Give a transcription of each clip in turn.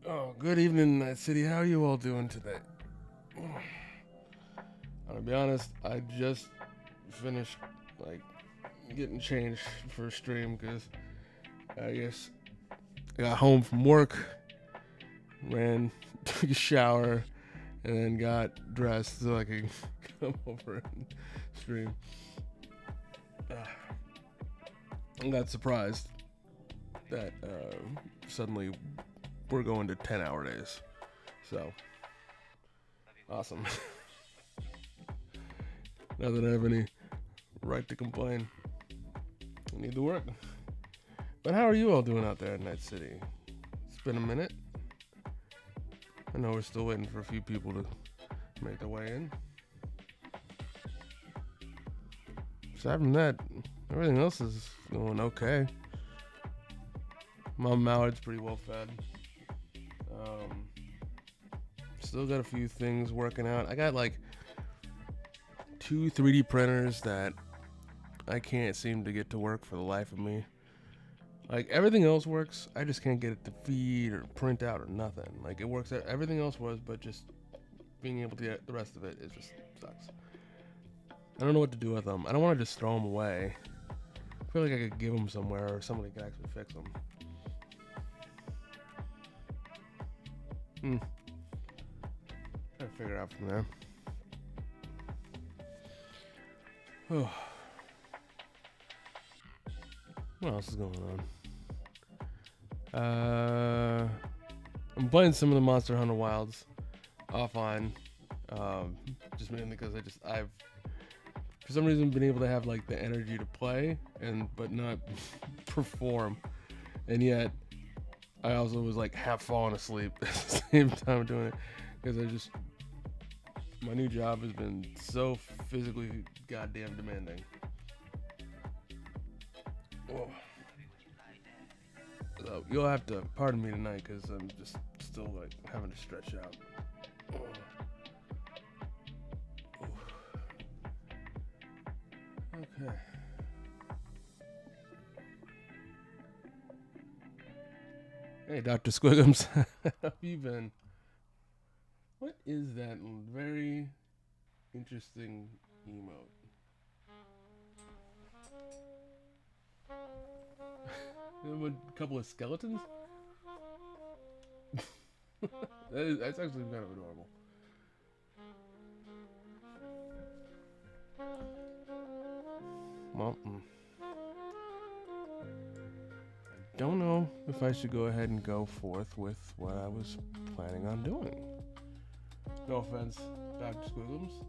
Oh, good evening, Night City. How are you all doing today? I'll be honest, I just finished like getting changed for a stream because I guess I got home from work, ran, took a shower, and then got dressed so I could come over and stream. I got surprised that suddenly we're going to 10-hour days. So, awesome. Not that I have any right to complain. I need to work. But how are you all doing out there in Night City? It's been a minute. I know we're still waiting for a few people to make their way in. Aside from that, everything else is going okay. Mom Mallard's pretty well fed. Still got a few things working out. I got like 2 3D printers that I can't seem to get to work for the life of me. Like everything else works, I just can't get it to feed or print out or nothing. Like it works, everything else was, but just being able to get the rest of it, it just sucks. I don't know what to do with them. I don't want to just throw them away. I feel like I could give them somewhere or somebody could actually fix them. Try to figure it out from there. Oh. What else is going on? I'm playing some of the Monster Hunter Wilds offline, just mainly because I've for some reason been able to have like the energy to play but not perform, and yet I also was like half falling asleep at the same time doing it because my new job has been so physically goddamn demanding. Whoa. So you'll have to pardon me tonight because I'm just still like having to stretch out. Okay. Hey, Dr. Squiggums. How have you been? What is that very interesting emote? A couple of skeletons? That's actually kind of adorable. Well, I don't know if I should go ahead and go forth with what I was planning on doing. No offense, Dr. Squiggums.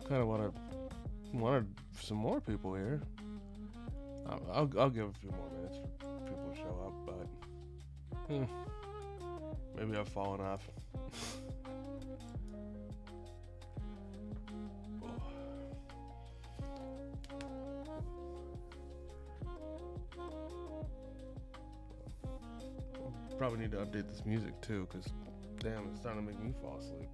Kind of wanted some more people here. I'll give a few more minutes for people to show up, but maybe I've fallen off. Probably need to update this music too, because damn, it's starting to make me fall asleep.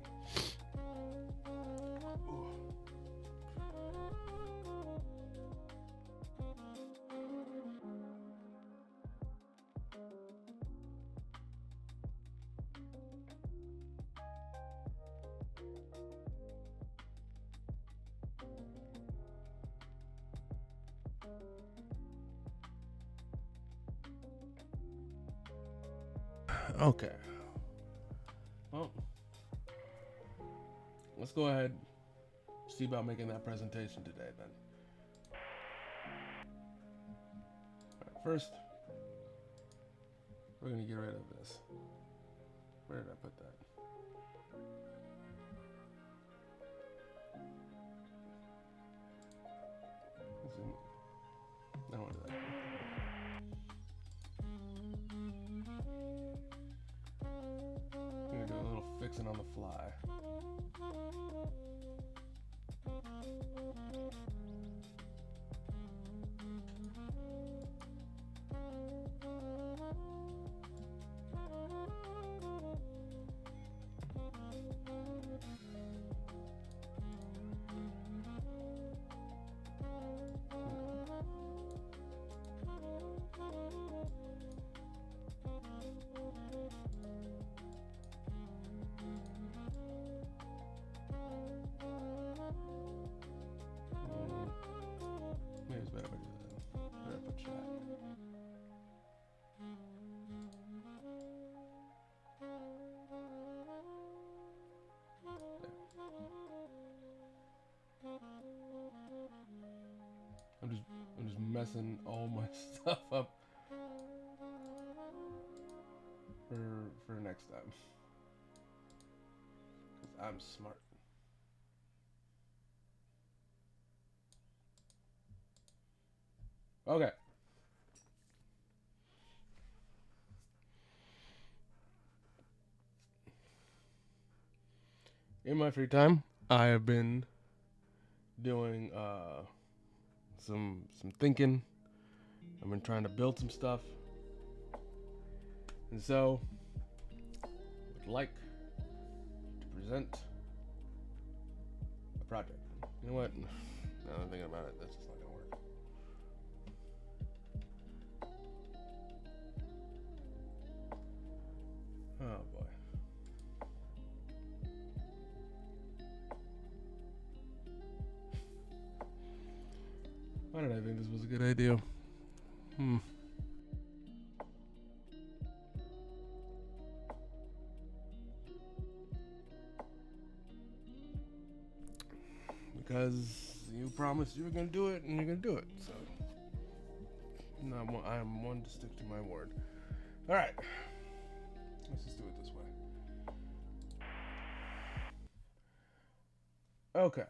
Okay. Well, let's go ahead and see about making that presentation today then. Alright, first, we're going to get rid of this. Where did I put that? No, where did I put that? I'm going to do a little fixing on the fly. I'm just messing all my stuff up for next time. Because I'm smart. Okay. In my free time, I have been doing some thinking. I've been trying to build some stuff, and so would like to present a project. You know what? Now that I'm thinking about it, that's just not gonna work. Oh boy. Why did I think this was a good idea? Because you promised you were going to do it, and you're going to do it. So, no, I'm one to stick to my word. All right. Let's just do it this way. Okay.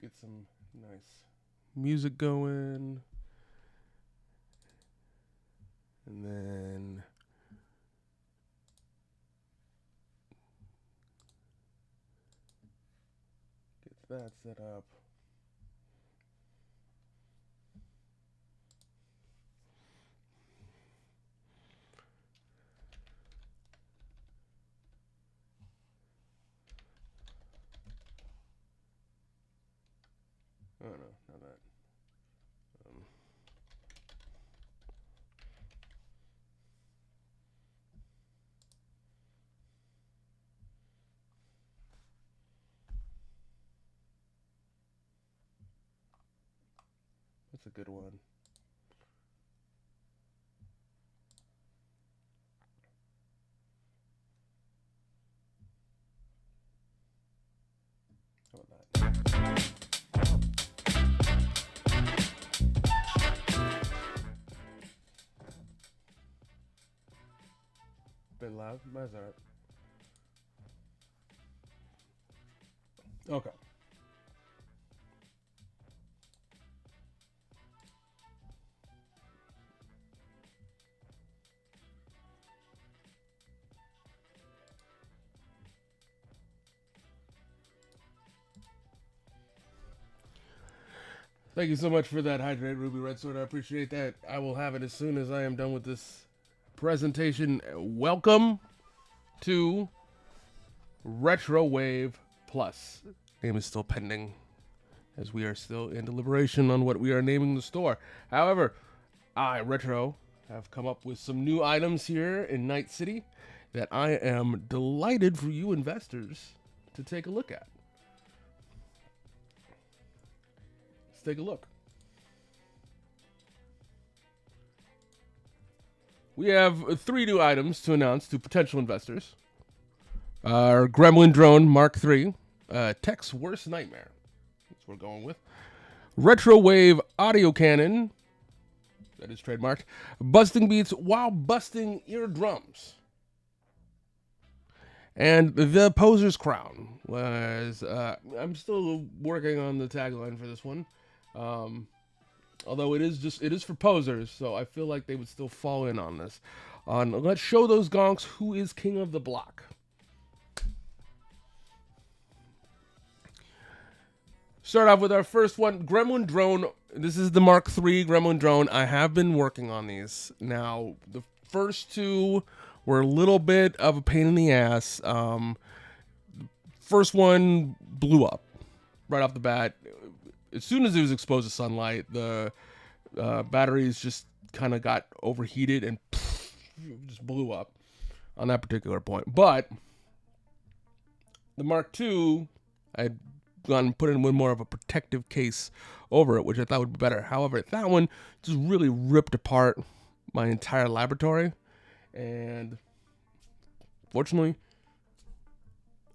Get some nice music going. And then get that set up. Oh no, not that. That's a good one. How about that? Bit loud, but that's alright. Okay. Thank you so much for that Hydrate Ruby Red Sword. I appreciate that. I will have it as soon as I am done with this presentation. Welcome to Retro Wave Plus. Name is still pending, as we are still in deliberation on what we are naming the store. However, I, Retro, have come up with some new items here in Night City that I am delighted for you investors to take a look at. Let's take a look. We have 3 new items to announce to potential investors. Our Gremlin Drone Mark III, Tech's Worst Nightmare. That's what we're going with. Retro Wave Audio Cannon. That is trademarked. Busting beats while busting eardrums. And the Poser's Crown was. I'm still working on the tagline for this one. Although it is for posers, so I feel like they would still fall in on this. Let's show those gonks who is king of the block. Start off with our first one, Gremlin Drone. This is the Mark III Gremlin Drone. I have been working on these. Now, the first 2 were a little bit of a pain in the ass. First one blew up right off the bat. As soon as it was exposed to sunlight, the batteries just kind of got overheated and just blew up on that particular point. But the Mark II, I'd gone and put in one more of a protective case over it, which I thought would be better. However, that one just really ripped apart my entire laboratory. And fortunately,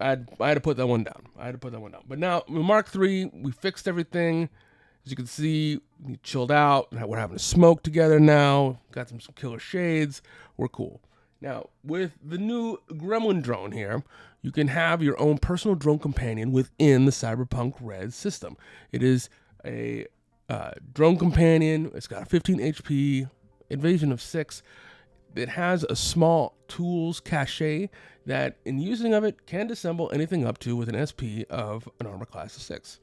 I had to put that one down. But now Mark III, we fixed everything. As you can see, we chilled out. We're having a smoke together now. Got some killer shades. We're cool. Now, with the new Gremlin drone here, you can have your own personal drone companion within the Cyberpunk Red system. It is a drone companion. It's got a 15 HP, invasion of 6. It has a small tools cache that, in using of it, can disassemble anything up to with an SP of an armor class of 6.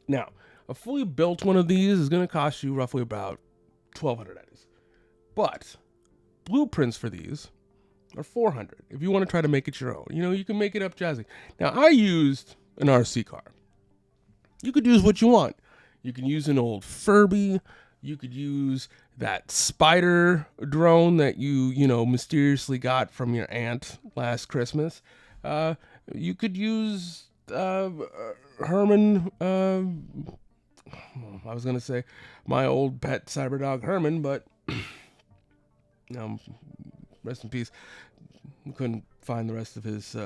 Now, a fully built one of these is going to cost you roughly about 1,200 eddies. But blueprints for these are 400 if you want to try to make it your own. You know, you can make it up jazzy. Now, I used an RC car. You could use what you want. You can use an old Furby. You could use that spider drone that you mysteriously got from your aunt last Christmas. You could use Herman. I was going to say my old pet cyber dog Herman, but rest in peace. We couldn't find the rest of his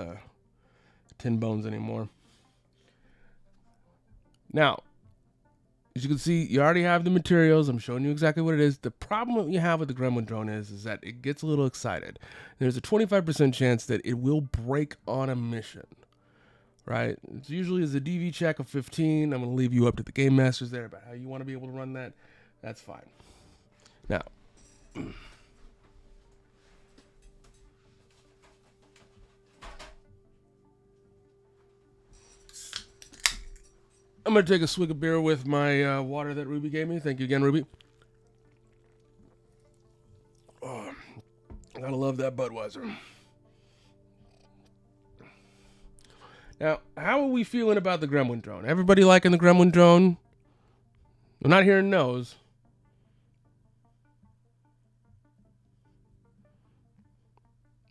tin bones anymore. Now, as you can see, you already have the materials. I'm showing you exactly what it is. The problem that you have with the Gremlin drone is that it gets a little excited. There's a 25% chance that it will break on a mission, right? It's usually is a DV check of 15. I'm going to leave you up to the game masters there about how you want to be able to run that. That's fine. Now, I'm going to take a swig of beer with my water that Ruby gave me. Thank you again, Ruby. Oh, I gotta love that Budweiser. Now, how are we feeling about the Gremlin drone? Everybody liking the Gremlin drone? I'm not hearing no's.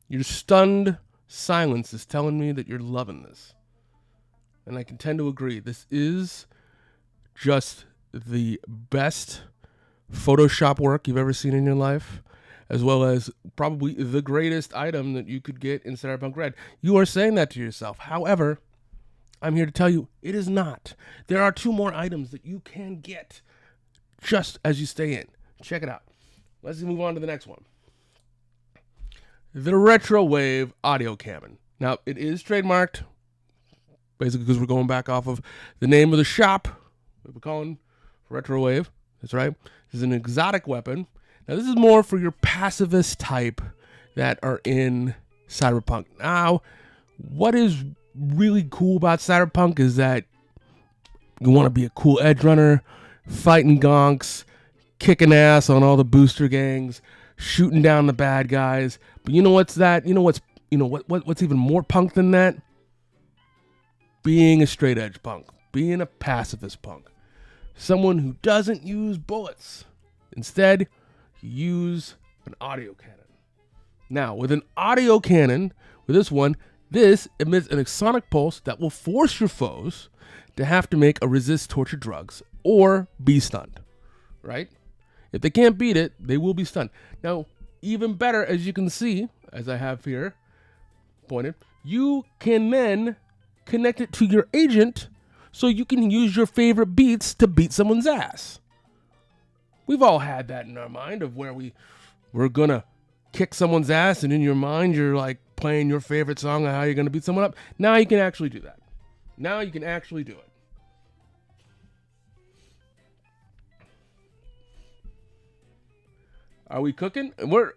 Your stunned silence is telling me that you're loving this. And I can tend to agree. This is just the best Photoshop work you've ever seen in your life, as well as probably the greatest item that you could get in Cyberpunk Red. You are saying that to yourself. However, I'm here to tell you it is not. There are 2 more items that you can get just as you stay in. Check it out. Let's move on to the next one. The Retrowave Audio Cannon. Now, it is trademarked, basically because we're going back off of the name of the shop. We're calling Retrowave. That's right. This is an exotic weapon. Now, this is more for your pacifist type that are in Cyberpunk. Now, what is really cool about Cyberpunk is that you want to be a cool edge runner, fighting gonks, kicking ass on all the booster gangs, shooting down the bad guys. But you know what's that? What's even more punk than that? Being a straight edge punk, being a pacifist punk, someone who doesn't use bullets. Instead, you use an audio cannon. Now, with an audio cannon, with this one, this emits an sonic pulse that will force your foes to have to make a resist torture drugs or be stunned, right? If they can't beat it, they will be stunned. Now, even better, as you can see, as I have here pointed, you can then connect it to your agent so you can use your favorite beats to beat someone's ass. We've all had that in our mind of where we're gonna kick someone's ass, and in your mind you're like playing your favorite song on how you're gonna beat someone up. Now you can actually do that. Now you can actually do it. Are we cooking? We're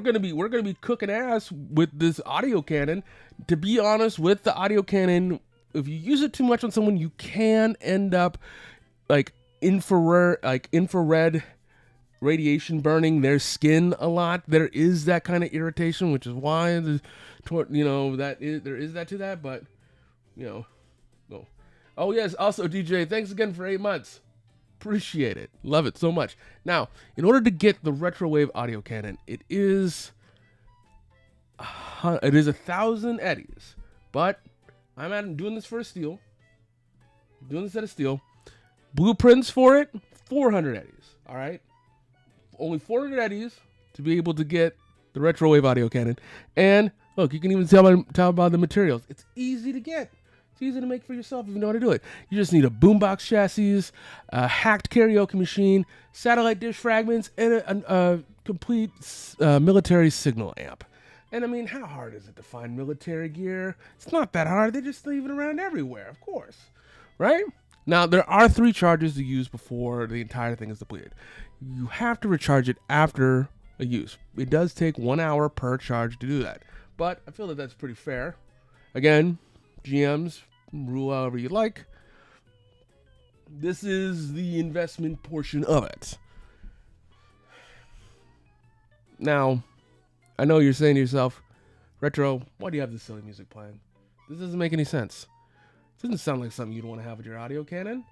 gonna be cooking ass with this audio cannon. To be honest, with the audio cannon, if you use it too much on someone, you can end up like infrared radiation burning their skin a lot. There is that kind of irritation, which is why there is that to that. But oh yes. Also, DJ, thanks again for 8 months. Appreciate it. Love it so much. Now, in order to get the Retrowave audio cannon, it is 1,000 eddies. But I'm doing this for a steal. Doing this at a steal. Blueprints for it, 400 eddies. All right, only 400 eddies to be able to get the Retrowave audio cannon, and Look, you can even tell about the materials. It's easy to get. It's easy to make for yourself if you know how to do it. You just need a boombox chassis, a hacked karaoke machine, satellite dish fragments, and a complete military signal amp. And I mean, how hard is it to find military gear? It's not that hard. They just leave it around everywhere, of course. Right? Now, there are 3 charges to use before the entire thing is depleted. You have to recharge it after a use. It does take 1 hour per charge to do that. But I feel that that's pretty fair. Again, GMs, rule however you like. This is the investment portion of it. Now, I know you're saying to yourself, Retro, why do you have this silly music playing? This doesn't make any sense. It doesn't sound like something you'd want to have with your audio cannon.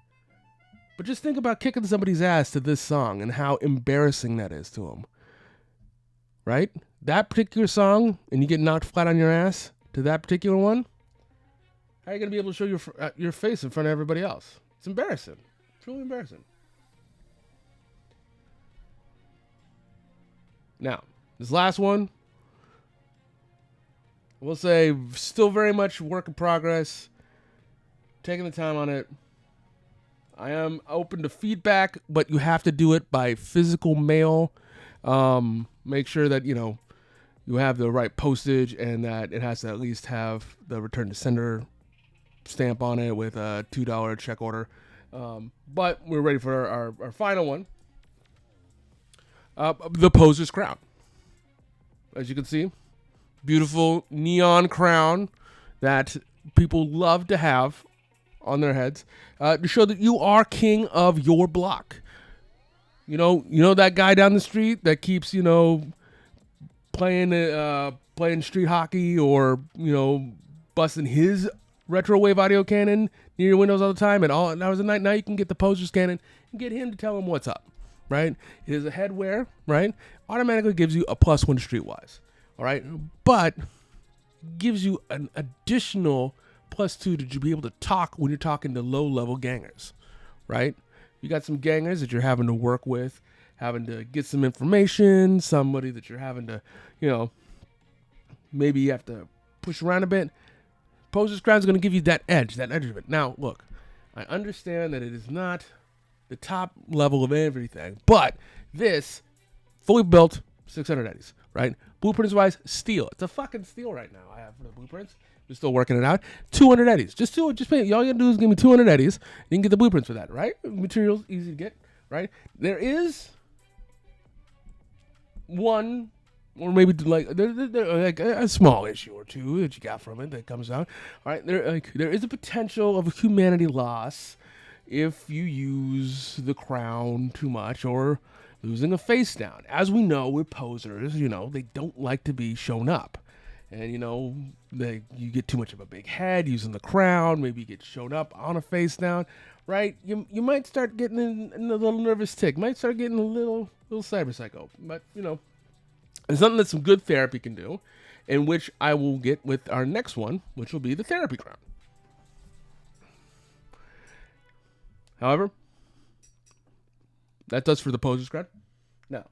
But just think about kicking somebody's ass to this song and how embarrassing that is to them. Right? That particular song, and you get knocked flat on your ass to that particular one, how are you going to be able to show your face in front of everybody else? It's embarrassing. It's really embarrassing. Now, this last one, we'll say still very much work in progress. Taking the time on it. I am open to feedback, but you have to do it by physical mail. Make sure that, you have the right postage and that it has to at least have the return to sender stamp on it with a $2 check order. But we're ready for our final one. The Poser's Crown. As you can see, beautiful neon crown that people love to have on their heads to show that you are king of your block. You know that guy down the street that keeps, playing street hockey or, busting his retro wave audio cannon near your windows all the time, and all hours of the night. Now you can get the Poser's cannon and get him to tell him what's up, right? It is a headwear, right? Automatically gives you a +1 streetwise, all right? But gives you an additional +2 to be able to talk when you're talking to low-level gangers, right? You got some gangers that you're having to work with, having to get some information, somebody that you're having to, maybe you have to push around a bit. Poser's Crown is going to give you that edge of it. Now, look, I understand that it is not the top level of everything, but this fully built 600 eddies, right? Blueprints wise, steel. It's a fucking steel right now. I have for the blueprints. We're still working it out. 200 eddies. Just pay. All you gotta do is give me 200 eddies. You can get the blueprints for that, right? Materials easy to get, right? There is one, or maybe like like a small issue or two that you got from it that comes out. All right, there is a potential of a humanity loss if you use the crown too much or losing a face down. As we know with posers, they don't like to be shown up. And, you get too much of a big head using the crown. Maybe you get shown up on a face down, right? You might start getting in a little nervous tick. Might start getting a little cyber psycho. But, it's something that some good therapy can do, in which I will get with our next one, which will be the therapy crown. However, that does for the Poser's Crown. Now,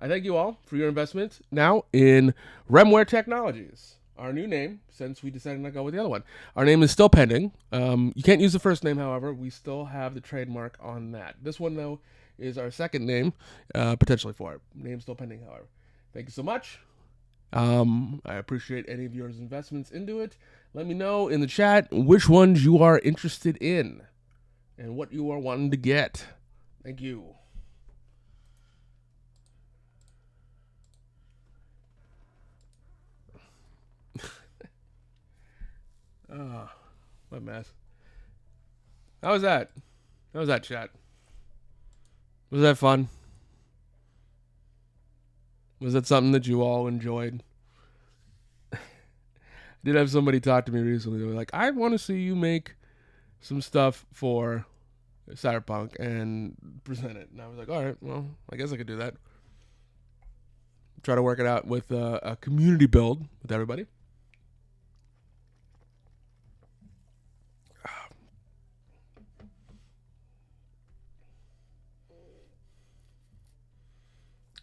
I thank you all for your investment now in Remware Technologies, our new name since we decided not to go with the other one. Our name is still pending. You can't use the first name, however. We still have the trademark on that. This one, though, is our second name, potentially for it. Name still pending, however. Thank you so much. I appreciate any of your investments into it. Let me know in the chat which ones you are interested in and what you are wanting to get. Thank you. Oh, what a mess. How was that? How was that, chat? Was that fun? Was that something that you all enjoyed? I did have somebody talk to me recently. They were like, I want to see you make some stuff for Cyberpunk and present it. And I was like, all right, well, I guess I could do that. Try to work it out with a community build with everybody.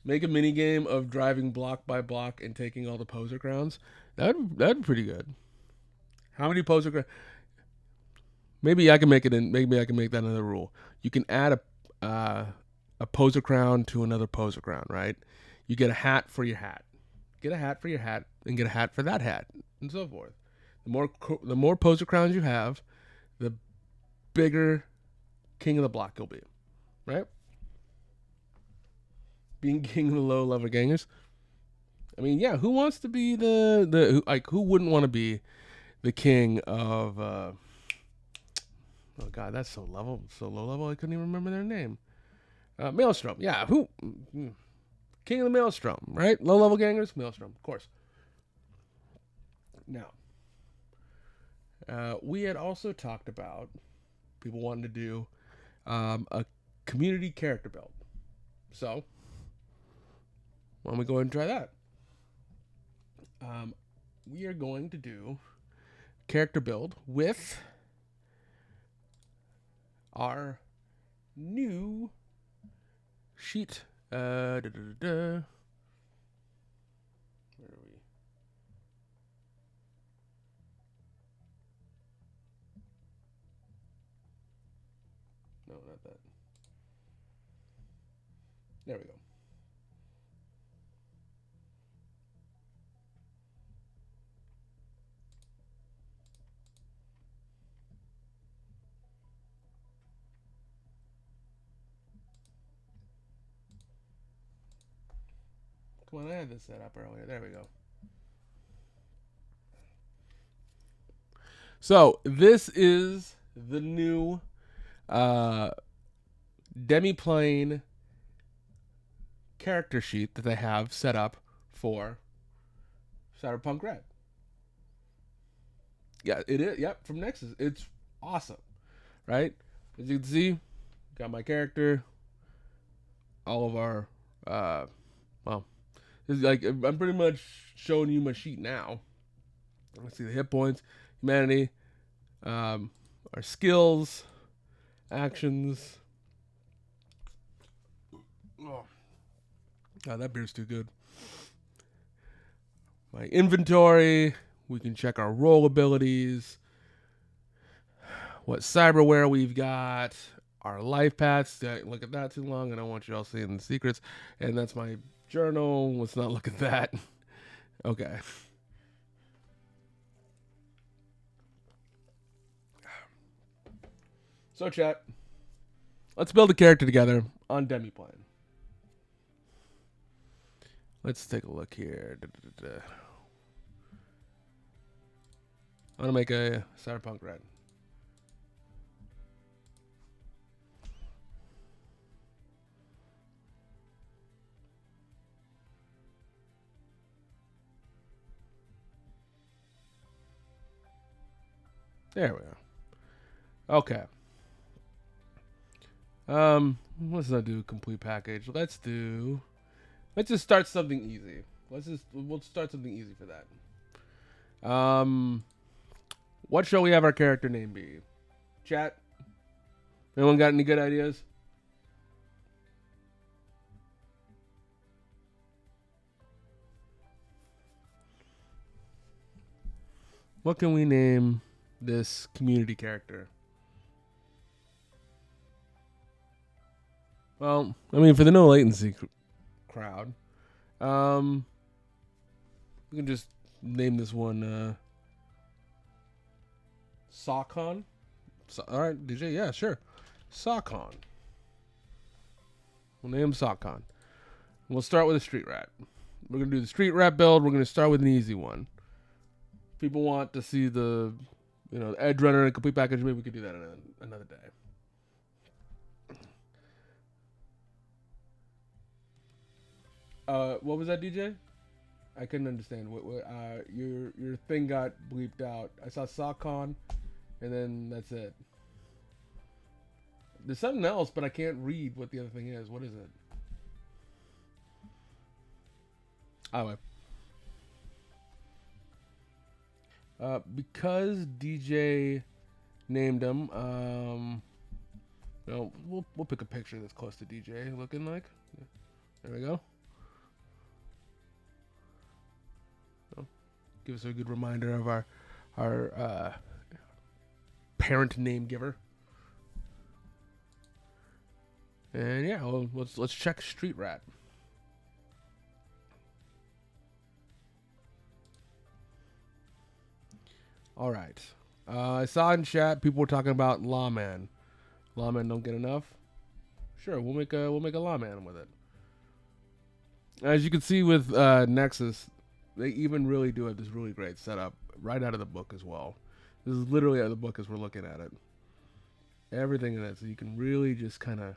Make a mini game of driving block by block and taking all the poser crowns. That'd be pretty good. How many poser crowns? Maybe I can make it in. Maybe I can make that another rule. You can add a poser crown to another poser crown, right? You get a hat for your hat. Get a hat for your hat, and get a hat for that hat, and so forth. The more poser crowns you have, the bigger king of the block you'll be, right? Being king of the low level gangers. I mean, yeah, who wants to be who wouldn't want to be the king of oh god, that's so low level I couldn't even remember their name. Maelstrom, yeah, who king of the Maelstrom, right? Low level gangers, Maelstrom, of course. Now, we had also talked about people wanting to do a community character build. So, why don't we go ahead and try that? We are going to do character build with our new sheet. Where are we? No, not that. There we go. Come on, I had this set up earlier. There we go. So this is the new Demiplane character sheet that they have set up for Cyberpunk Red. Yeah, it is. Yep, from Nexus. It's awesome, right? As you can see, got my character. All of our, well, it's like I'm pretty much showing you my sheet now. Let's see the hit points, humanity, our skills, actions. Oh, God, that beer's too good. My inventory. We can check our roll abilities. What cyberware we've got. Our life paths. Don't look at that too long. I don't want you all seeing the secrets. And that's my journal. Let's not look at that. Okay. So, chat. Let's build a character together on Demiplane. Let's take a look here. I'm going to make a Cyberpunk Red. There we go. Okay. Let's not do a complete package. Let's just start something easy. We'll start something easy for that. What shall we have our character name be? Chat. Anyone got any good ideas? What can we name this community character? Well, I mean, for the no latency crowd, we can just name this one Sawcon. All right, DJ, yeah, sure. Sawcon. We'll name him Sawcon. We'll start with a street rat. We're going to do the street rat build. We're going to start with an easy one. People want to see the, Edge Runner and complete package. Maybe we could do that another day. What was that, DJ? I couldn't understand. Your thing got bleeped out. I saw Sawcon, and then that's it. There's something else, but I can't read what the other thing is. What is it? Oh, because DJ named him, we'll pick a picture that's close to DJ looking like. There we go. Give us a good reminder of our parent name giver. And yeah, well, let's check Street Rat. All right. I saw in chat people were talking about Lawman. Lawman don't get enough. Sure, we'll make a Lawman with it. As you can see with Nexus, they even really do have this really great setup right out of the book as well. This is literally out of the book as we're looking at it. Everything in it, so you can really just kind of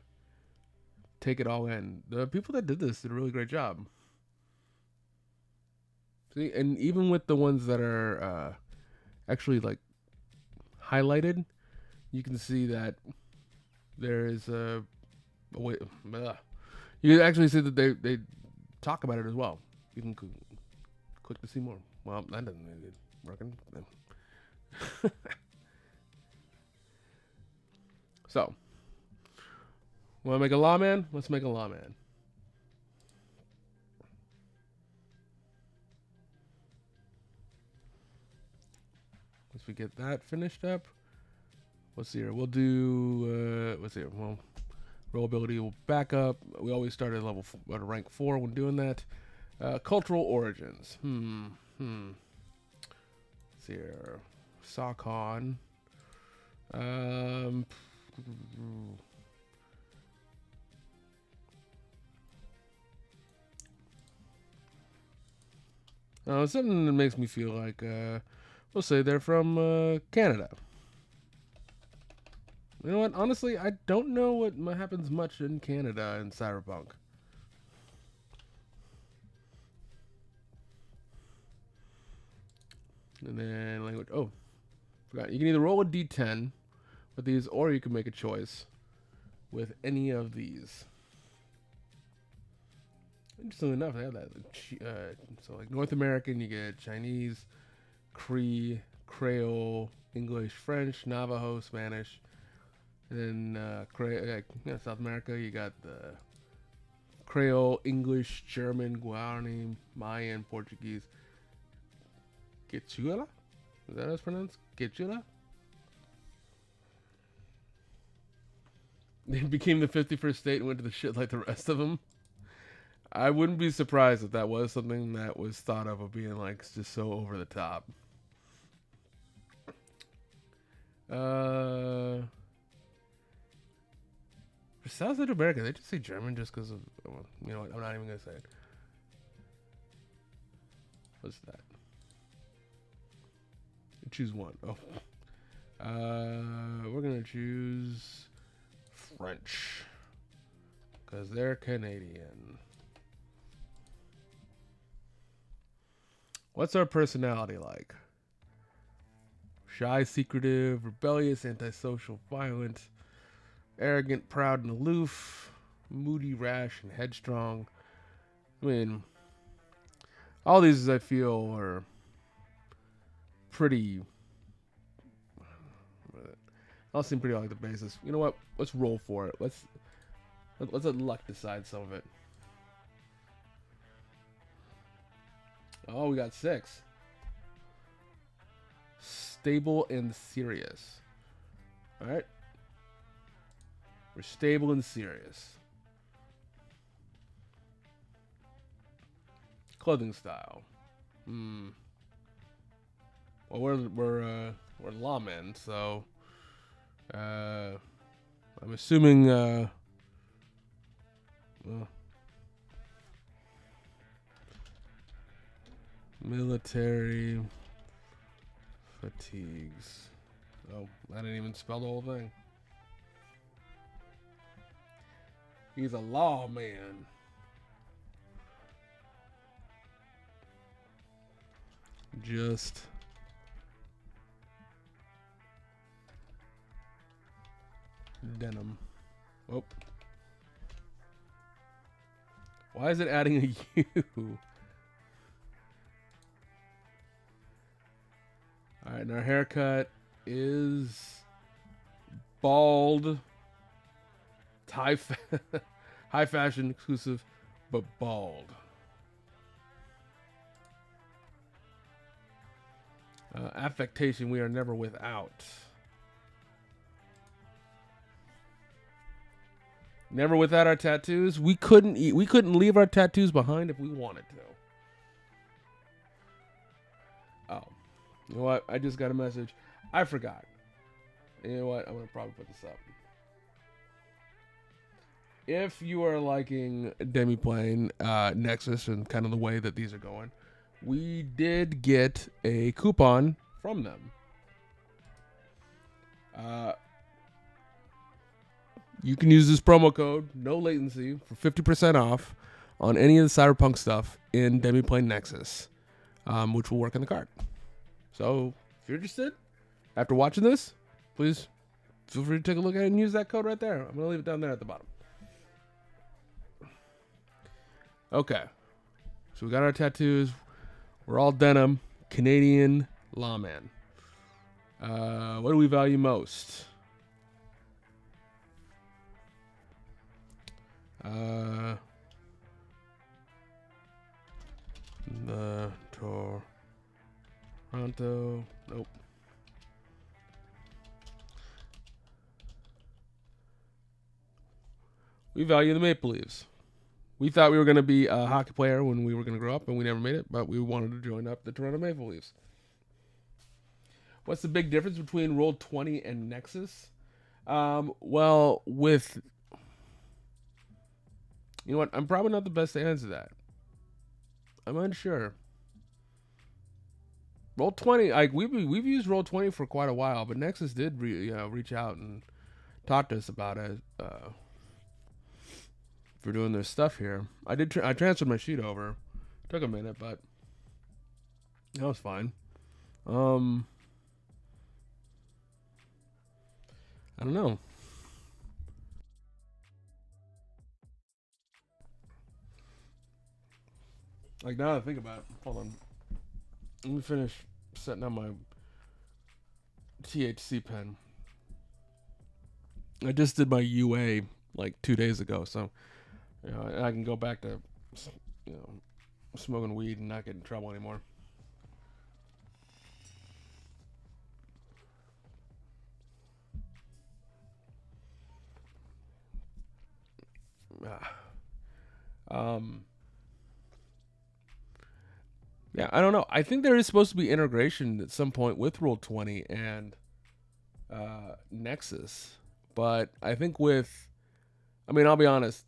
take it all in. The people that did this did a really great job. See, and even with the ones that are actually like highlighted, you can see that there is a way. You can actually see that they talk about it as well. You can click to see more. Well, that doesn't make it working. So, want to make a Lawman? Let's make a Lawman. Once we get that finished up, let's see here. We'll do let's see here. Well, roll ability will back up. We always start at rank 4 when doing that. Cultural origins. Let's see here. Sakon. Something that makes me feel like we'll say they're from Canada. You know what? Honestly, I don't know what happens much in Canada in Cyberpunk. And then language. Oh, forgot. You can either roll a d10 with these, or you can make a choice with any of these. Interestingly enough, they have that. So, like North American, you get Chinese, Cree, Creole, English, French, Navajo, Spanish. And then South America, you got the Creole, English, German, Guarani, Mayan, Portuguese. Quechua? Is that how it's pronounced? Quechua? They became the 51st state and went to the shit like the rest of them. I wouldn't be surprised if that was something that was thought of being like just so over the top. For South Central America, they just say German just because of, you know what, I'm not even going to say it. What's that? Choose one. Oh. We're going to choose French because they're Canadian. What's our personality like? Shy, secretive, rebellious, antisocial, violent, arrogant, proud, and aloof, moody, rash, and headstrong. I mean, all these I feel are pretty. All seem pretty like the basis. You know what? Let's roll for it. Let's let luck decide some of it. Oh, we got 6. Stable and serious. All right. We're stable and serious. Clothing style. Well, we're lawmen, so I'm assuming well, military fatigues. Oh, I didn't even spell the whole thing. He's a lawman. Just denim. Oh. Why is it adding a U? Alright, and our haircut is bald, high fashion exclusive, but bald. Affectation we are never without. Never without our tattoos. We couldn't eat. We couldn't leave our tattoos behind if we wanted to. Oh, you know what? I just got a message. I forgot. You know what? I'm gonna probably put this up. If you are liking Demiplane, Nexus, and kind of the way that these are going, we did get a coupon from them. You can use this promo code, no latency, for 50% off on any of the Cyberpunk stuff in Demiplane Nexus, which will work in the cart. So if you're interested, after watching this, please feel free to take a look at it and use that code right there. I'm going to leave it down there at the bottom. Okay. So we got our tattoos. We're all denim. Canadian lawman. What do we value most? The Toronto. Nope. We value the Maple Leafs. We thought we were going to be a hockey player when we were going to grow up, and we never made it, but we wanted to join up the Toronto Maple Leafs. What's the big difference between Roll20 and Nexus? Well, with... You know what? I'm probably not the best to answer that. I'm unsure. Roll20, like we've used Roll20 for quite a while, but Nexus did reach out and talk to us about it for doing their stuff here. I transferred my sheet over. Took a minute, but that was fine. I don't know. Like, now that I think about it, hold on. Let me finish setting up my THC pen. I just did my UA like 2 days ago, so I can go back to smoking weed and not get in trouble anymore. Yeah, I don't know. I think there is supposed to be integration at some point with Roll20 and Nexus, but I think I'll be honest,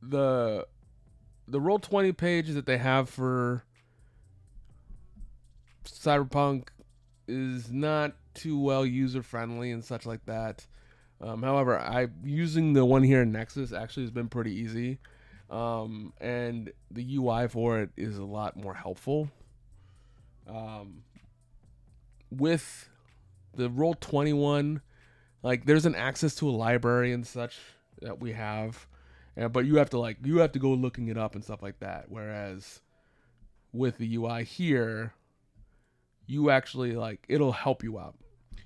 the Roll20 page that they have for Cyberpunk is not too well user friendly and such like that. However, using the one here in Nexus actually has been pretty easy, and the UI for it is a lot more helpful. With the Roll21, like there's an access to a library and such that we have, but you have to go looking it up and stuff like that. Whereas with the UI here, you actually it'll help you out.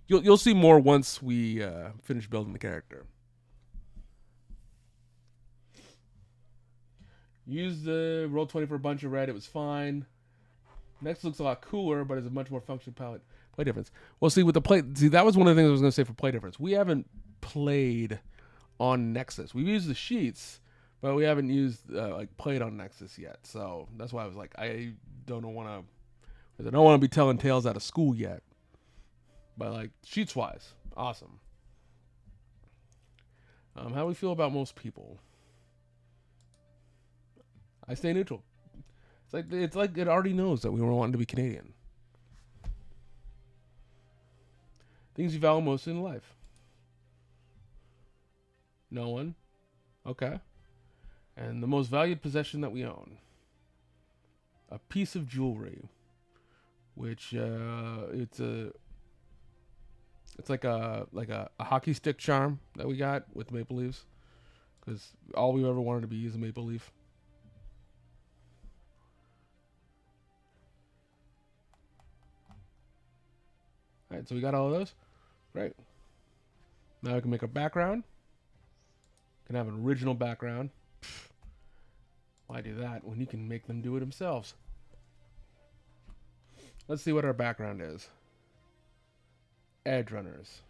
You'll see more once we finish building the character. Use the Roll20 for a bunch of red. It was fine. Next looks a lot cooler, but is a much more functional play difference. Well, see, with the play, that was one of the things I was going to say for play difference. We haven't played on Nexus. We've used the sheets, but we haven't used played on Nexus yet. So that's why I was like, I don't want to be telling tales out of school yet. But sheets wise, awesome. How do we feel about most people? I stay neutral. It's like it already knows that we were wanting to be Canadian. Things you value most in life. No one. Okay. And the most valued possession that we own. A piece of jewelry. Which it's like a hockey stick charm that we got with Maple Leafs. Because all we ever wanted to be is a Maple Leaf. Alright, so we got all of those. Great. Now we can make a background. Can have an original background. Why do that when you can make them do it themselves? Let's see what our background is. edge runners.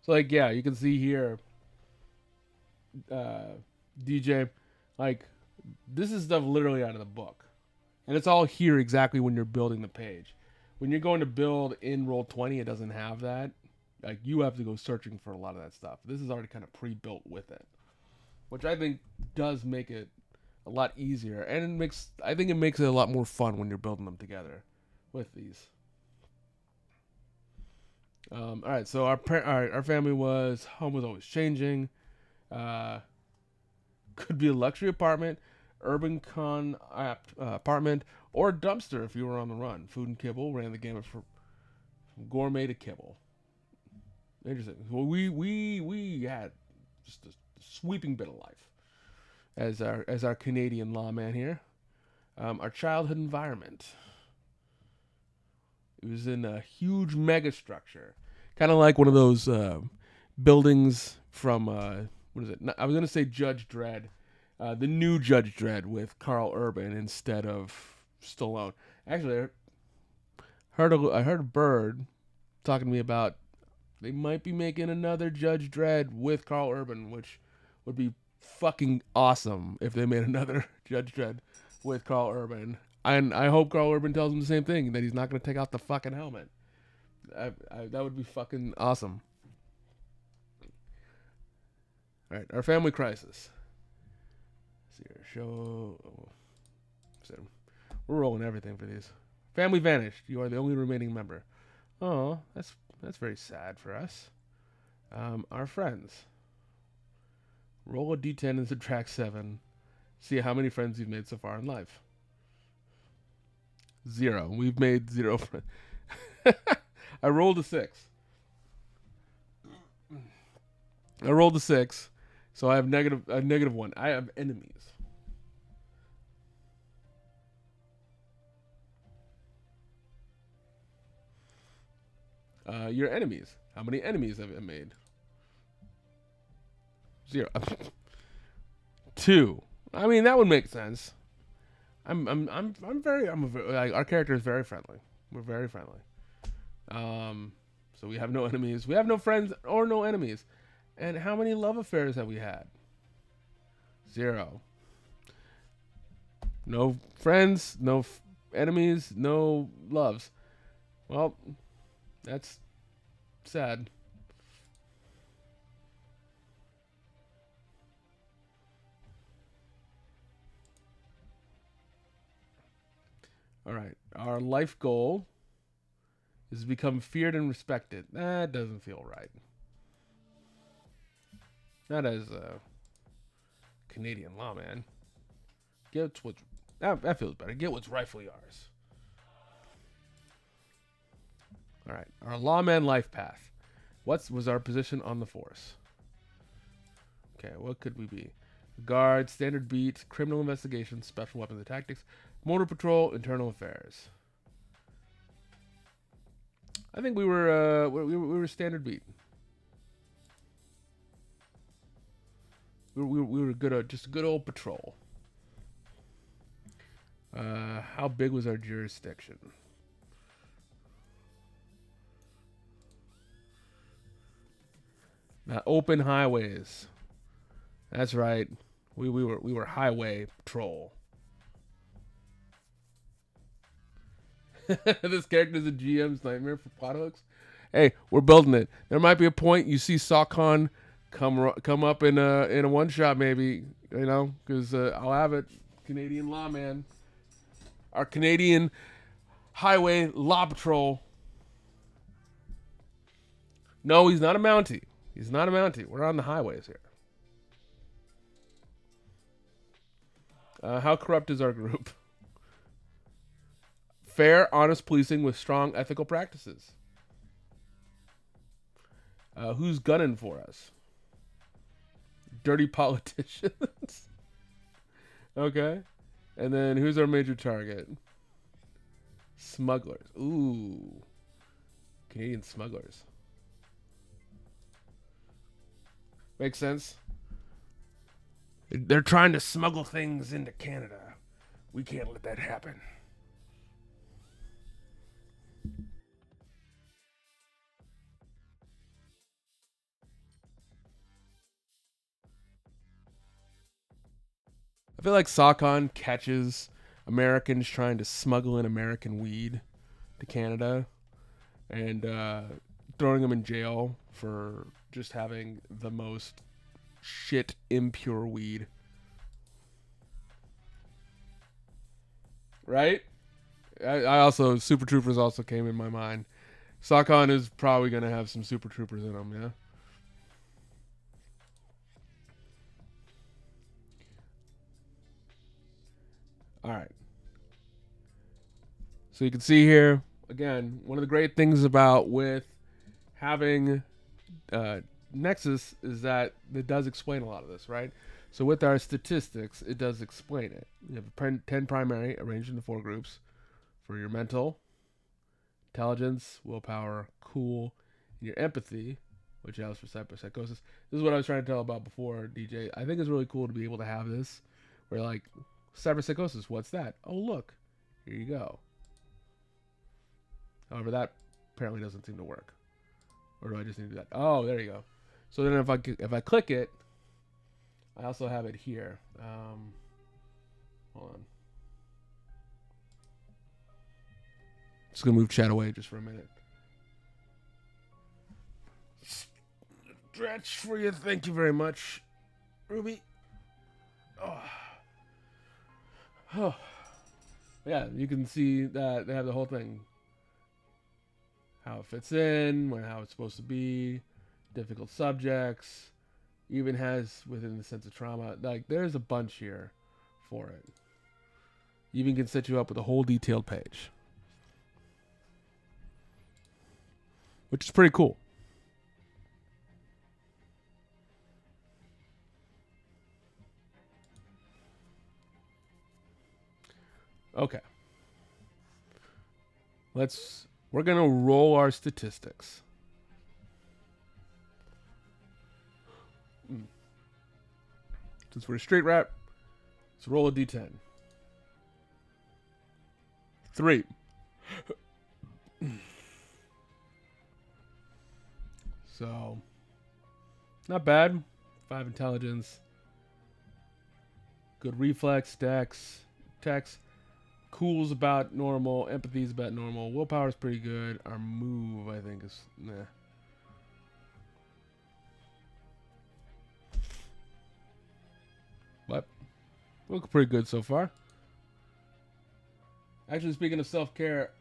So like yeah, you can see here, uh, DJ, like this is stuff literally out of the book, and it's all here exactly when you're building the page. When you're going to build in Roll20, it doesn't have that. Like you have to go searching for a lot of that stuff. This is already kind of pre-built with it, which I think does make it a lot easier, and I think it makes it a lot more fun when you're building them together with these. All right, so our family was home was always changing. Uh, could be a luxury apartment, urban apartment, or a dumpster if you were on the run. Food and Kibble ran the gamut from gourmet to kibble. Interesting. Well, we had just a sweeping bit of life as our Canadian lawman here. Our childhood environment. It was in a huge mega structure, kind of like one of those buildings from what is it? I was gonna say Judge Dredd, the new Judge Dredd with Carl Urban instead of Stallone. Actually, I heard a bird talking to me about they might be making another Judge Dredd with Carl Urban, which would be fucking awesome if they made another Judge Dredd with Carl Urban. And I hope Carl Urban tells him the same thing, that he's not going to take out the fucking helmet. That would be fucking awesome. All right, our family crisis. Let's see here, show. We're rolling everything for these. Family vanished. You are the only remaining member. Oh, that's very sad for us. Our friends. Roll a d10 and subtract 7. See how many friends you've made so far in life. 0. We've made 0 friends. I rolled a 6. I rolled a 6, so I have negative 1. I have enemies. Your enemies. How many enemies have I made? 0. 2. I mean, that would make sense. Our character is very friendly. We're very friendly. So we have no enemies. We have no friends or no enemies. And how many love affairs have we had? 0. No friends, no enemies, no loves. Well, that's sad. All right. Our life goal is to become feared and respected. That doesn't feel right. Not as a Canadian lawman. Get what's that feels better. Get what's rightfully ours. All right. Our lawman life path. What was our position on the force? Okay, what could we be? Guard, standard beat, criminal investigation, special weapons and tactics, motor patrol, internal affairs. I think we were standard beat. We were good, just a good old patrol. How big was our jurisdiction? Open highways. That's right. We were highway patrol. This character is a GM's nightmare for plot hooks. Hey, we're building it. There might be a point you see Saucon come up in a one shot, maybe, you know, because I'll have it. Canadian lawman, our Canadian highway law patrol. No, he's not a Mountie. He's not a Mountie. We're on the highways here. How corrupt is our group? Fair, honest policing with strong ethical practices. Who's gunning for us? Dirty politicians. Okay. And then who's our major target? Smugglers. Ooh. Canadian smugglers. Makes sense. They're trying to smuggle things into Canada. We can't let that happen. I feel like Saucon catches Americans trying to smuggle in American weed to Canada and throwing them in jail for just having the most shit impure weed. Right? I also, Super Troopers also came in my mind. Saucon is probably going to have some Super Troopers in them, yeah? All right. So you can see here, again, one of the great things about with having Nexus is that it does explain a lot of this, right? So with our statistics, it does explain it. You have 10 primary arranged into 4 groups for your mental, intelligence, willpower, cool, and your empathy, which allows for psychosis. This is what I was trying to tell about before, DJ. I think it's really cool to be able to have this where, like, cyberpsychosis, what's that? Oh, look, here you go. However, that apparently doesn't seem to work. Or do I just need to do that? Oh, there you go. So then if I click it, I also have it here. Hold on. Just going to move chat away just for a minute. Stretch for you. Thank you very much, Ruby. Oh. Oh. Yeah, you can see that they have the whole thing. How it fits in, how it's supposed to be, difficult subjects, even has within the sense of trauma. Like, there's a bunch here for it. Even can set you up with a whole detailed page, which is pretty cool. Okay. We're going to roll our statistics. Since we're a straight rap, let's roll a d10. 3. So, not bad. 5 intelligence. Good reflex, dex, cool's about normal, empathy's about normal, willpower's pretty good. Our move, I think, is nah. But look pretty good so far. Actually, speaking of self-care,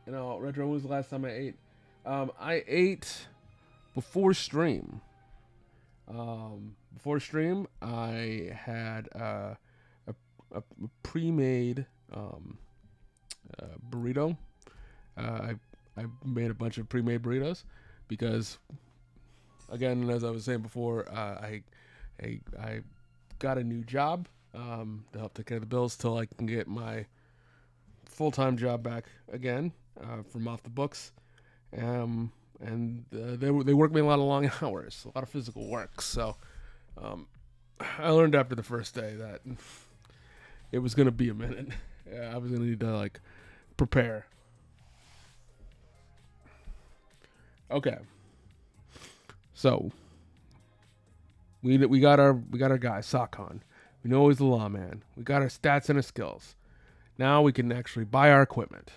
Retro, when was the last time I ate? I ate before stream. Before stream, I had a pre-made burrito. I made a bunch of pre-made burritos because, again, as I was saying before, I got a new job to help take care of the bills till I can get my full-time job back again from off the books. And they work me a lot of long hours, a lot of physical work. So I learned after the first day that it was going to be a minute. I was going to need to prepare. Okay. So we got our guy Saucon. We know he's the lawman. We got our stats and our skills. Now we can actually buy our equipment.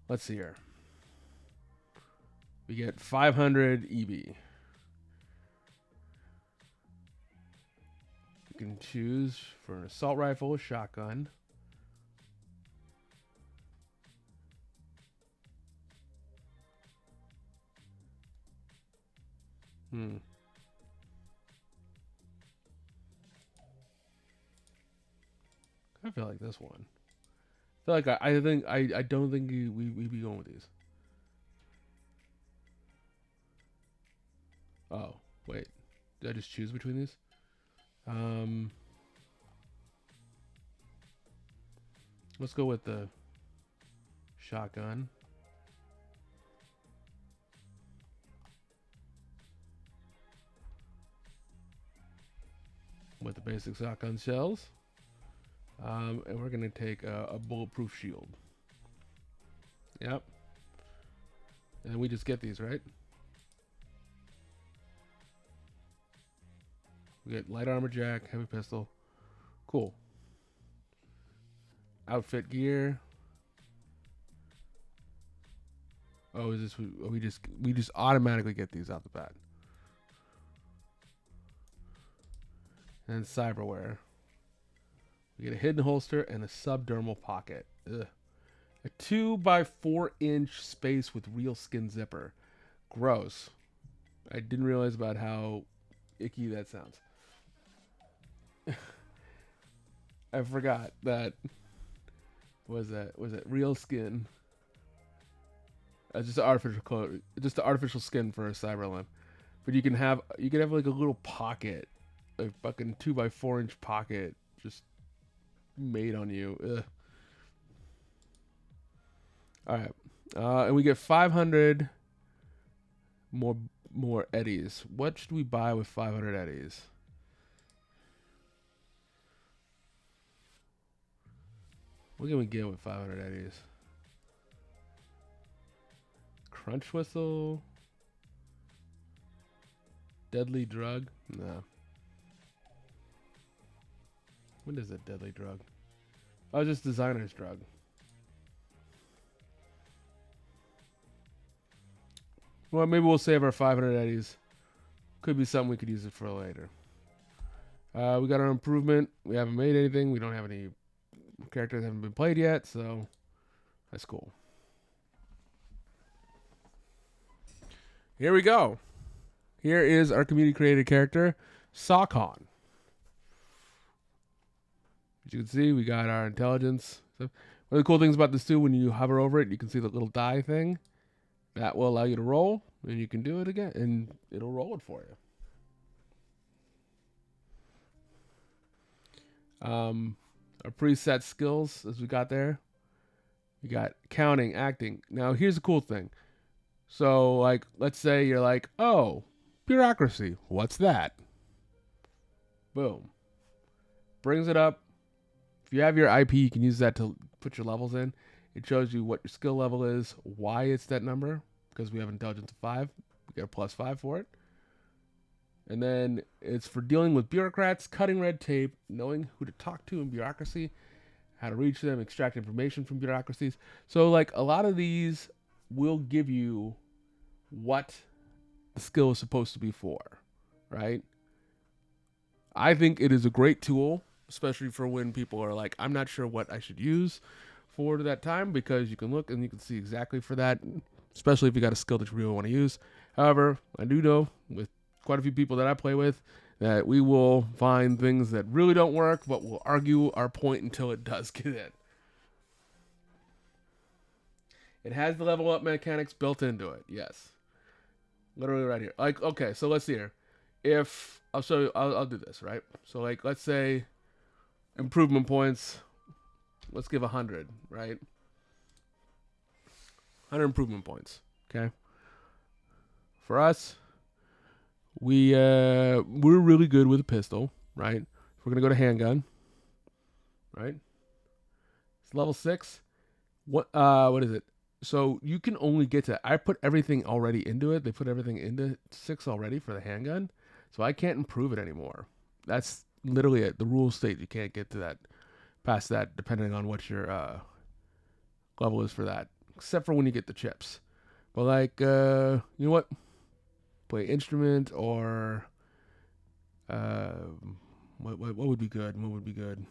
Let's see here. We get 500 EB. You can choose for an assault rifle, a shotgun. I feel like this one. I feel like I don't think we'd be going with these. Oh, wait. Did I just choose between these? Let's go with the shotgun. With the basic shotgun shells. And we're going to take a bulletproof shield. Yep. And we just get these, right? We get light armor jack, heavy pistol, Cool. Outfit gear. Oh, is this we just automatically get these out the bat. And cyberware. We get a hidden holster and a subdermal pocket. Ugh. A 2x4-inch space with real skin zipper. Gross. I didn't realize about how icky that sounds. I forgot that. Was that real skin? Just an artificial color, just an artificial skin for a Cyberlimp. But you can have like a little pocket, a fucking 2x4-inch pocket, just made on you. Ugh. All right, and we get 500 more eddies. What should we buy with 500 eddies? What can we get with 500 eddies? Crunch whistle. Deadly drug. No. What is a deadly drug? Oh, just designer's drug. Well, maybe we'll save our 500 eddies. Could be something we could use it for later. We got our improvement. We haven't made anything. We don't have any characters that haven't been played yet, so that's cool. Here we go. Here is our community created character, Sawcon. As you can see, we got our intelligence. So one of the cool things about this too, when you hover over it, you can see the little die thing. That will allow you to roll, and you can do it again, and it'll roll it for you. Our preset skills, as we got there. We got counting, acting. Now, here's the cool thing. So, like, let's say you're like, oh, bureaucracy. What's that? Boom. Brings it up. If you have your IP, you can use that to put your levels in. It shows you what your skill level is, why it's that number, because we have intelligence of 5. We get a +5 for it. And then it's for dealing with bureaucrats, cutting red tape, knowing who to talk to in bureaucracy, how to reach them, extract information from bureaucracies. So, like, a lot of these will give you what the skill is supposed to be for, right? I think it is a great tool, especially for when people are like, I'm not sure what I should use for that time, because you can look and you can see exactly for that, especially if you got a skill that you really want to use. However, I do know with quite a few people that I play with that we will find things that really don't work, but we'll argue our point until it does get in. It has the level up mechanics built into it. Yes. Literally right here. Like, okay, so let's see here. If I'll show you, I'll do this, right? So, like, let's say improvement points. Let's give 100, right? 100 improvement points. Okay. For us, we're really good with a pistol, right? We're gonna go to handgun, right? It's level 6. What is it? So you can only get to, I put everything already into it. They put everything into 6 already for the handgun. So I can't improve it anymore. That's literally it. The rules state you can't get to that, past that, depending on what your level is for that. Except for when you get the chips. But like, you know what? Play instrument or, what would be good? What would be good?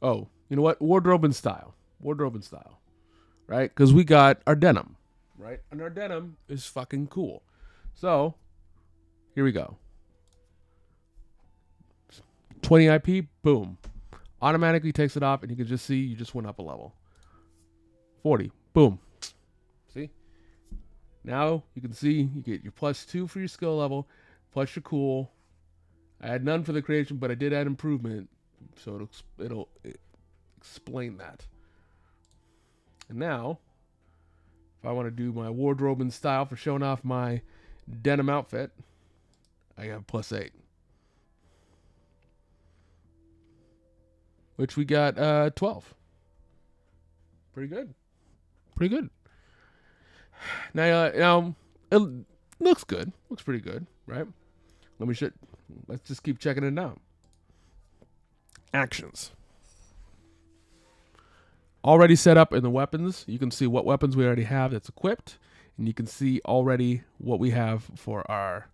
Oh, you know what? Wardrobe and style. Wardrobe and style. Right? Because we got our denim, right? And our denim is fucking cool. So, here we go. 20 IP, boom. Automatically takes it off, and you can just see you just went up a level. 40, boom. See? Now, you can see you get your +2 for your skill level, plus your cool. I had none for the creation, but I did add improvement, so it'll explain that. And now, if I want to do my wardrobe and style for showing off my denim outfit, I have +8. Which we got 12. Pretty good. Pretty good. Now it looks good. Looks pretty good, right? Let's just keep checking it out. Actions. Already set up in the weapons. You can see what weapons we already have that's equipped. And you can see already what we have for our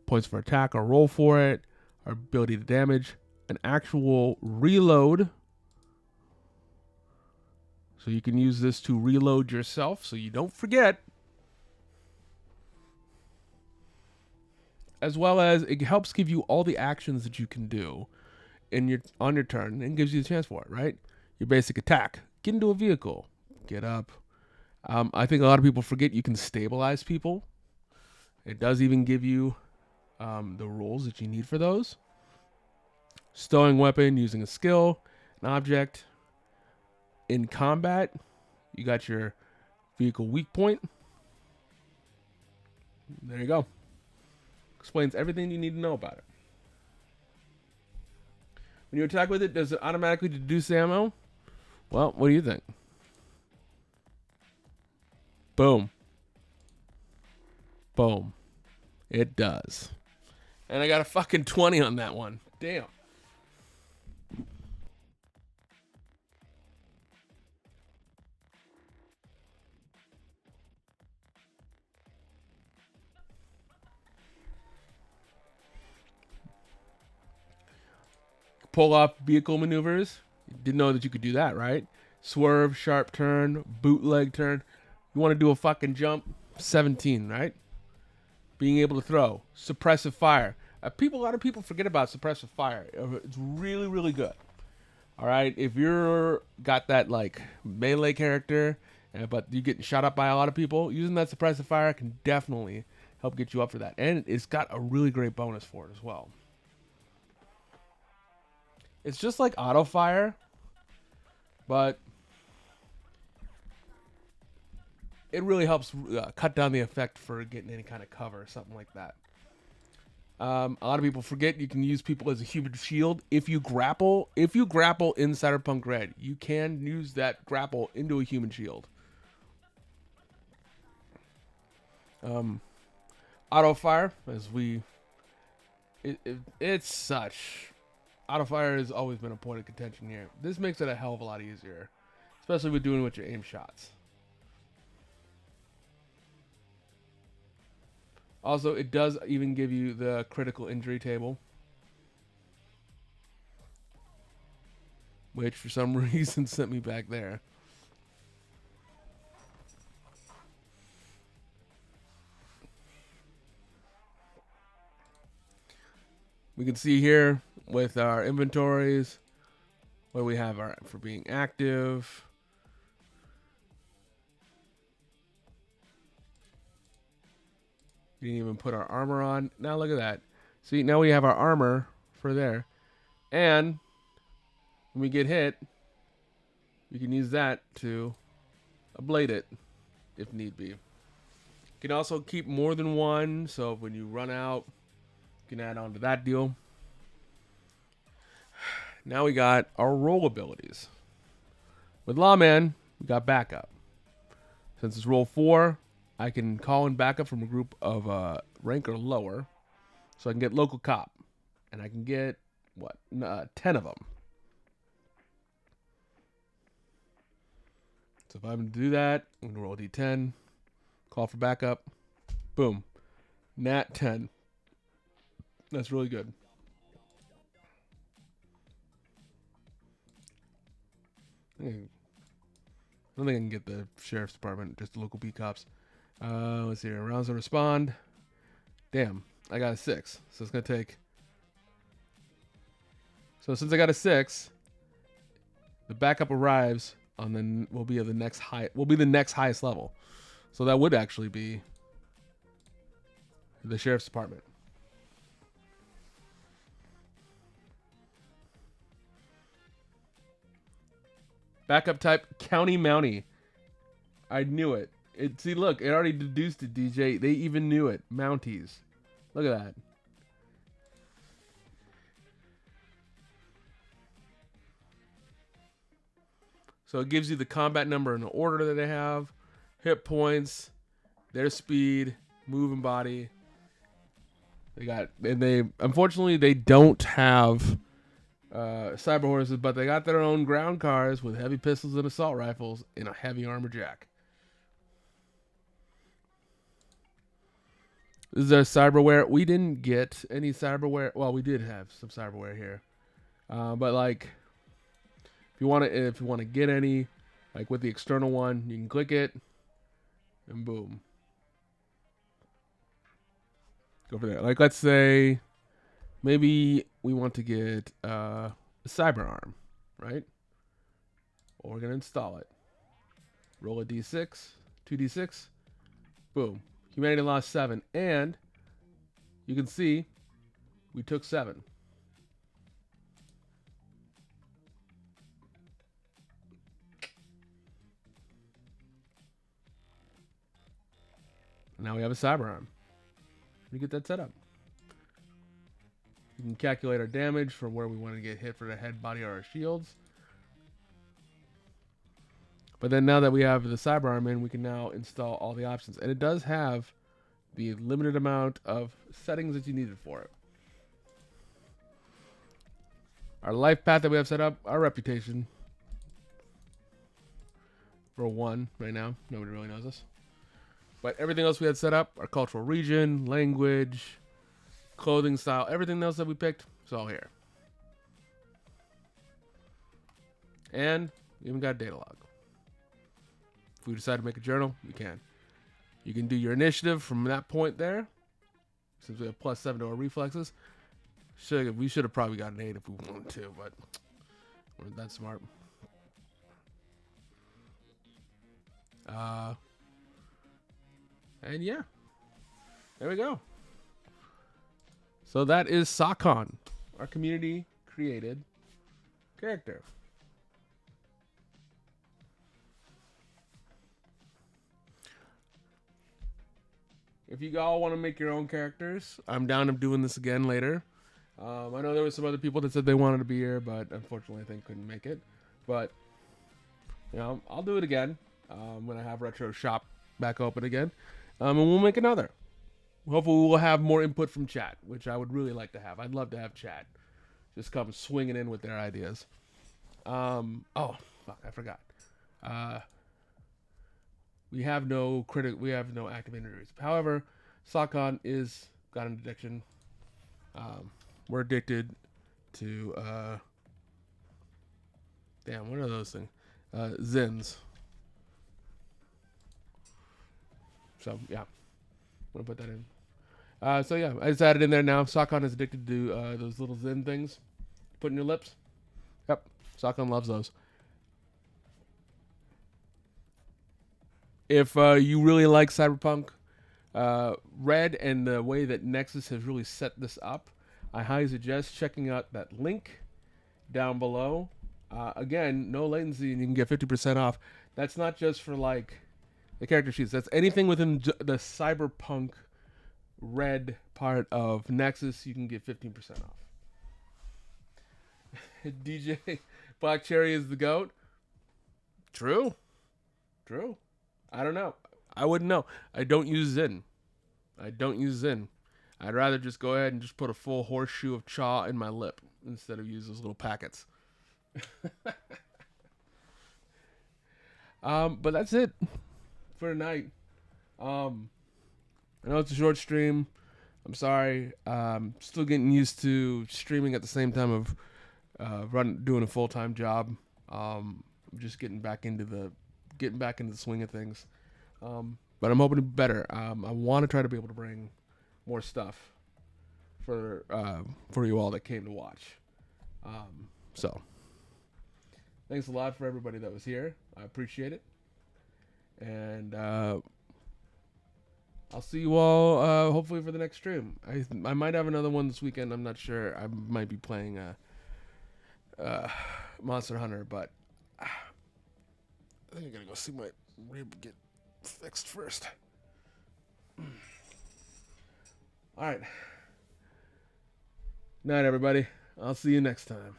points for attack, our roll for it, our ability to damage, an actual reload. So you can use this to reload yourself so you don't forget. As well as it helps give you all the actions that you can do on your turn and gives you the chance for it, right? Your basic attack. Get into a vehicle. Get up. I think a lot of people forget you can stabilize people. It does even give you the rules that you need for those. Stowing weapon, using a skill, an object. In combat, you got your vehicle weak point. There you go. Explains everything you need to know about it. When you attack with it, does it automatically deduce ammo? Well, what do you think? Boom. Boom. It does. And I got a fucking 20 on that one. Damn. Pull off vehicle maneuvers. You didn't know that you could do that, right? Swerve, sharp turn, bootleg turn. You want to do a fucking jump? 17, right? Being able to throw. Suppressive fire. A lot of people forget about suppressive fire. It's really, really good. All right? If you're got that, like, melee character, but you're getting shot up by a lot of people, using that suppressive fire can definitely help get you up for that. And it's got a really great bonus for it as well. It's just like auto fire, but it really helps cut down the effect for getting any kind of cover or something like that. A lot of people forget you can use people as a human shield. If you grapple in Cyberpunk Red, you can use that grapple into a human shield. Auto fire, it's such. Auto fire has always been a point of contention here. This makes it a hell of a lot easier, especially with doing with your aim shots. Also, it does even give you the critical injury table, which for some reason sent me back there. We can see here with our inventories what we have for being active. We didn't even put our armor on. Now look at that. See, now we have our armor for there. And when we get hit, we can use that to ablate it if need be. You can also keep more than one, so when you run out, you can add on to that deal. Now we got our roll abilities. With Lawman, we got backup. Since it's roll 4, I can call in backup from a group of rank or lower. So I can get local cop. And I can get, 10 of them. So if I'm going to do that, I'm going to roll a d10. Call for backup. Boom. Nat 10. That's really good. I don't think I can get the sheriff's department, just the local beat cops. Let's see here. Rounds to respond. Damn, I got a 6. So it's going to take... So since I got a 6, the backup arrives on will be the next highest level. So that would actually be the sheriff's department. Backup type, County Mountie. I knew it. See, look, it already deduced it, DJ. They even knew it. Mounties. Look at that. So it gives you the combat number in the order that they have, hit points, their speed, move and body. Unfortunately, they don't have cyber horses, but they got their own ground cars with heavy pistols and assault rifles in a heavy armor jack. This is our cyberware. We didn't get any cyberware. Well, we did have some cyberware here, but like, if you want to get any, like with the external one, you can click it, and boom, go for there. Like, let's say, maybe we want to get a cyber arm, right? Well, we're gonna install it. Roll a d6, 2d6, boom. Humanity lost 7, and you can see we took 7. Now we have a cyber arm. We get that set up. We can calculate our damage from where we want to get hit for the head, body, or our shields. But then now that we have the cyber arm in, we can now install all the options. And it does have the limited amount of settings that you needed for it. Our life path that we have set up, our reputation. For 1 right now. Nobody really knows us. But everything else we had set up, our cultural region, language, clothing style, everything else that we picked, it's all here. And we even got a data log. If we decide to make a journal, we can. You can do your initiative from that point there. Since we have +7 to our reflexes. We should have probably got an 8 if we wanted to, but we're that smart. And yeah, there we go. So that is Sakon, our community created character. If you all want to make your own characters, I'm down to doing this again later. I know there was some other people that said they wanted to be here, but unfortunately I think couldn't make it. But you know, I'll do it again when I have Retro Shop back open again, and we'll make another. Hopefully we'll have more input from chat, which I would really like to have. I'd love to have chat just come swinging in with their ideas. Oh fuck, I forgot. We have no active injuries. However, Sakon is got an addiction. We're addicted to damn, what are those things? Zins. So yeah, I'm gonna put that in. So yeah, I just added in there now. Sakon is addicted to those little Zin things. Put in your lips. Yep, Sakon loves those. If you really like Cyberpunk Red and the way that Nexus has really set this up, I highly suggest checking out that link down below. Again, no latency, and you can get 50% off. That's not just for like the character sheets. That's anything within the Cyberpunk Red part of Nexus. You can get 15% off. DJ Black Cherry is the GOAT. True. I don't know. I wouldn't know. I don't use Zin. I'd rather just go ahead and just put a full horseshoe of chaw in my lip instead of use those little packets. But that's it for tonight. I know it's a short stream. I'm sorry. Still getting used to streaming at the same time of doing a full-time job. Just getting back into the swing of things. But I'm hoping to be better. I want to try to be able to bring more stuff for you all that came to watch. So thanks a lot for everybody that was here. I appreciate it. And I'll see you all hopefully for the next stream. I might have another one this weekend. I'm not sure. I might be playing Monster Hunter, but I think I'm gonna go see my rib get fixed first. All right. Night, everybody. I'll see you next time.